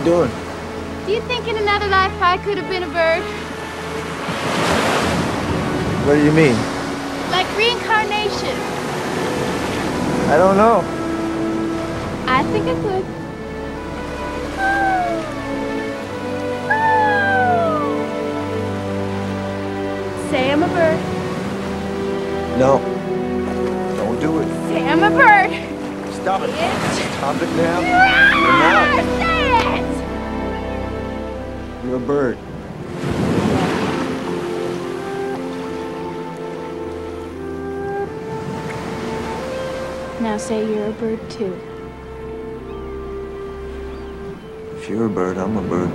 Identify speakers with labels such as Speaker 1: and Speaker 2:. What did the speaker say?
Speaker 1: doing?
Speaker 2: Do you think in another life I could have been a bird?
Speaker 1: What do you mean?
Speaker 2: Like reincarnation.
Speaker 1: I don't know.
Speaker 2: I think I could. Say I'm a bird.
Speaker 1: No. Don't do it.
Speaker 2: Say I'm a bird.
Speaker 1: Stop it.
Speaker 2: Say it.
Speaker 1: Stop it now.
Speaker 2: Say it!
Speaker 1: You're a bird.
Speaker 2: Now say you're a bird too.
Speaker 1: If you're a bird, I'm a bird.